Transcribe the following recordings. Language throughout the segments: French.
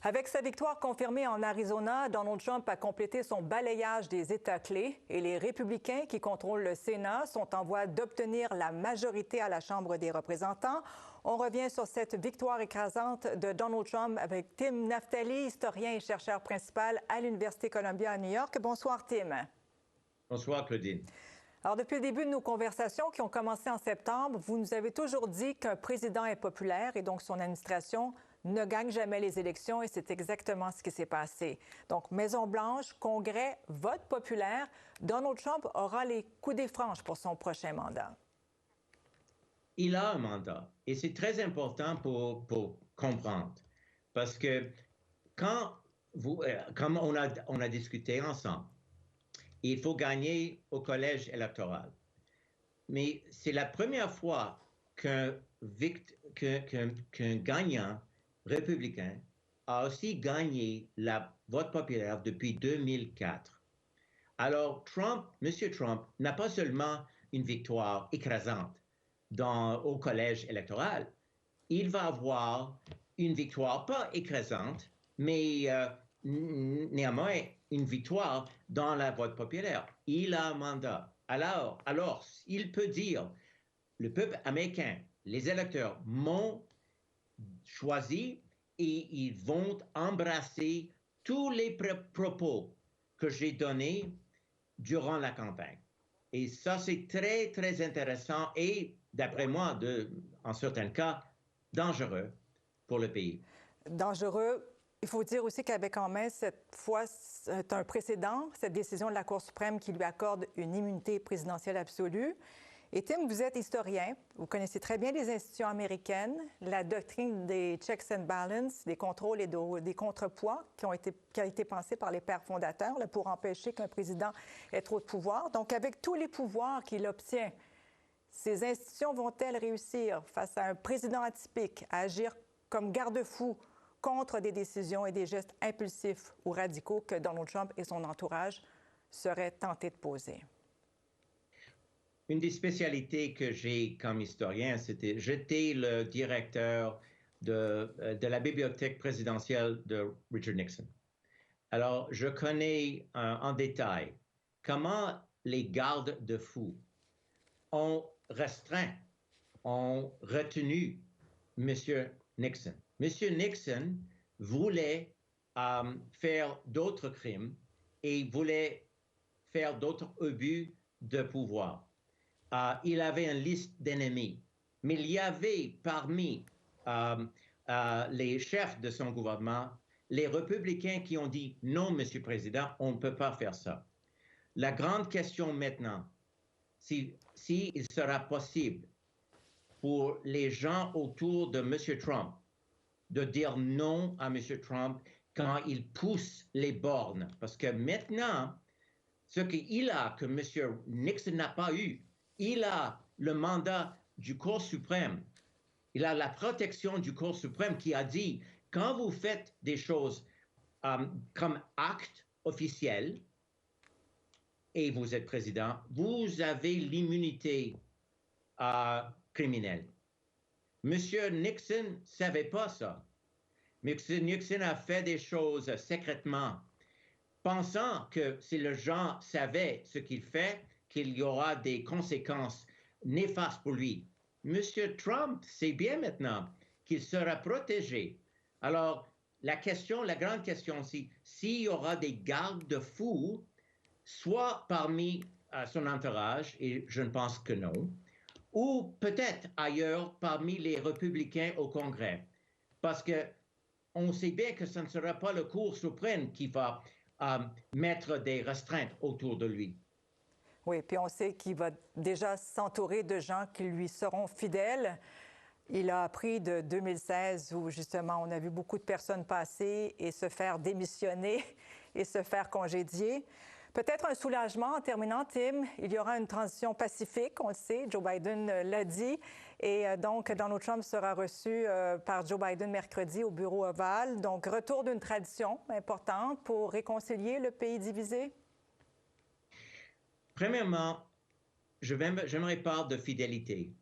Avec sa victoire confirmée en Arizona, Donald Trump a complété son balayage des États clés et les républicains qui contrôlent le Sénat sont en voie d'obtenir la majorité à la Chambre des représentants. On revient sur cette victoire écrasante de Donald Trump avec Tim Naftali, historien et chercheur principal à l'Université Columbia à New York. Bonsoir, Tim. Bonsoir, Claudine. Alors, depuis le début de nos conversations qui ont commencé en septembre, vous nous avez toujours dit qu'un président est populaire et donc son administration ne gagne jamais les élections et c'est exactement ce qui s'est passé. Donc, Maison-Blanche, Congrès, vote populaire. Donald Trump aura les coups des franges pour son prochain mandat. Il a un mandat et c'est très important pour comprendre parce que comme on a discuté ensemble, il faut gagner au collège électoral. Mais c'est la première fois qu'un gagnant républicain a aussi gagné la vote populaire depuis 2004. Alors, M. Trump n'a pas seulement une victoire écrasante au collège électoral, il va avoir une victoire pas écrasante, mais néanmoins une victoire dans la vote populaire. Il a un mandat. Alors, il peut dire, le peuple américain, les électeurs m'ont choisi et ils vont embrasser tous les propos que j'ai donnés durant la campagne. Et ça, c'est très, très intéressant et, d'après moi, en certains cas, dangereux pour le pays. Dangereux. Il faut dire aussi qu'avec en main, cette fois, c'est un précédent, cette décision de la Cour suprême qui lui accorde une immunité présidentielle absolue. Et Tim, vous êtes historien, vous connaissez très bien les institutions américaines, la doctrine des checks and balances, des contrôles et des contrepoids qui a été pensée par les pères fondateurs là, pour empêcher qu'un président ait trop de pouvoir. Donc, avec tous les pouvoirs qu'il obtient, ces institutions vont-elles réussir face à un président atypique à agir comme garde-fou contre des décisions et des gestes impulsifs ou radicaux que Donald Trump et son entourage seraient tentés de poser? Une des spécialités que j'ai comme historien, j'étais le directeur de la bibliothèque présidentielle de Richard Nixon. Alors, je connais en détail comment les gardes de fous ont restreint, ont retenu M. Nixon. M. Nixon voulait faire d'autres crimes et voulait faire d'autres abus de pouvoir. Il avait une liste d'ennemis, mais il y avait parmi les chefs de son gouvernement les républicains qui ont dit « Non, Monsieur le Président, on ne peut pas faire ça ». La grande question maintenant, s'il sera possible pour les gens autour de M. Trump de dire non à M. Trump quand il pousse les bornes. Parce que maintenant, ce qu'il a, que M. Nixon n'a pas eu, il a le mandat du Cour suprême. Il a la protection du Cour suprême qui a dit, quand vous faites des choses comme acte officiel et vous êtes président, vous avez l'immunité criminelle. M. Nixon ne savait pas ça. M. Nixon a fait des choses secrètement, pensant que si les gens savaient ce qu'il fait, qu'il y aura des conséquences néfastes pour lui. M. Trump sait bien maintenant qu'il sera protégé. Alors, la grande question, c'est s'il y aura des garde-fous, soit parmi son entourage, et je ne pense que non, ou peut-être ailleurs parmi les républicains au Congrès. Parce que on sait bien que ce ne sera pas la Cour suprême qui va mettre des restreintes autour de lui. Oui, puis on sait qu'il va déjà s'entourer de gens qui lui seront fidèles. Il a appris de 2016 où, justement, on a vu beaucoup de personnes passer et se faire démissionner et se faire congédier. Peut-être un soulagement en terminant, Tim. Il y aura une transition pacifique, on le sait, Joe Biden l'a dit. Et donc, Donald Trump sera reçu par Joe Biden mercredi au bureau ovale. Donc, retour d'une tradition importante pour réconcilier le pays divisé. Premièrement, j'aimerais parler de fidélité.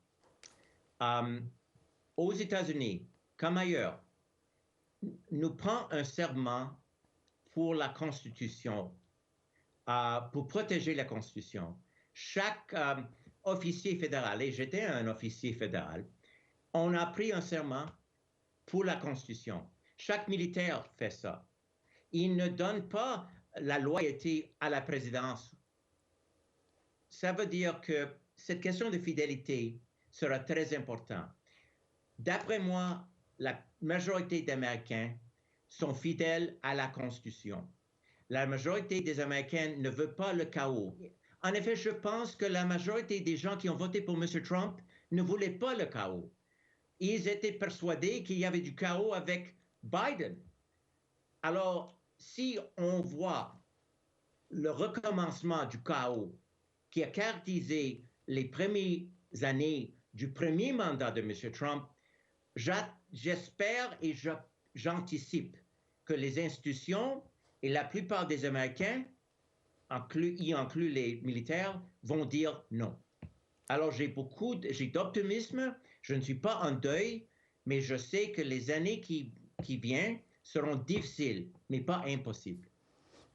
Aux États-Unis, comme ailleurs, nous prenons un serment pour la Constitution, pour protéger la Constitution. Chaque officier fédéral, et j'étais un officier fédéral, on a pris un serment pour la Constitution. Chaque militaire fait ça. Il ne donne pas la loyauté à la présidence. Ça veut dire que cette question de fidélité sera très importante. D'après moi, la majorité d'Américains sont fidèles à la Constitution. La majorité des Américains ne veut pas le chaos. En effet, je pense que la majorité des gens qui ont voté pour M. Trump ne voulaient pas le chaos. Ils étaient persuadés qu'il y avait du chaos avec Biden. Alors, si on voit le recommencement du chaos qui a caractérisé les premières années du premier mandat de M. Trump, j'espère et j'anticipe que les institutions et la plupart des Américains, y inclus les militaires, vont dire non. Alors j'ai d'optimisme, je ne suis pas en deuil, mais je sais que les années qui viennent seront difficiles, mais pas impossibles.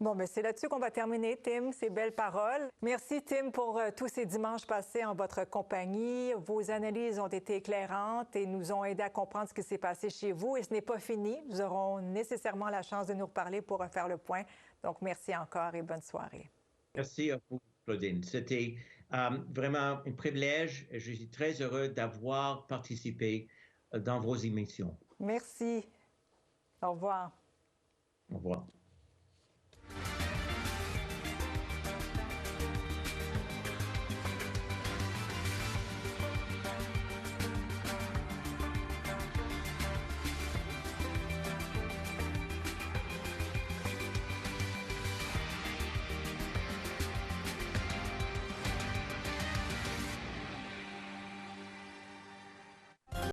Bon, mais c'est là-dessus qu'on va terminer, Tim, ces belles paroles. Merci, Tim, pour tous ces dimanches passés en votre compagnie. Vos analyses ont été éclairantes et nous ont aidé à comprendre ce qui s'est passé chez vous. Et ce n'est pas fini. Nous aurons nécessairement la chance de nous reparler pour refaire le point. Donc, merci encore et bonne soirée. Merci à vous, Claudine. C'était vraiment un privilège et je suis très heureux d'avoir participé dans vos émissions. Merci. Au revoir. Au revoir.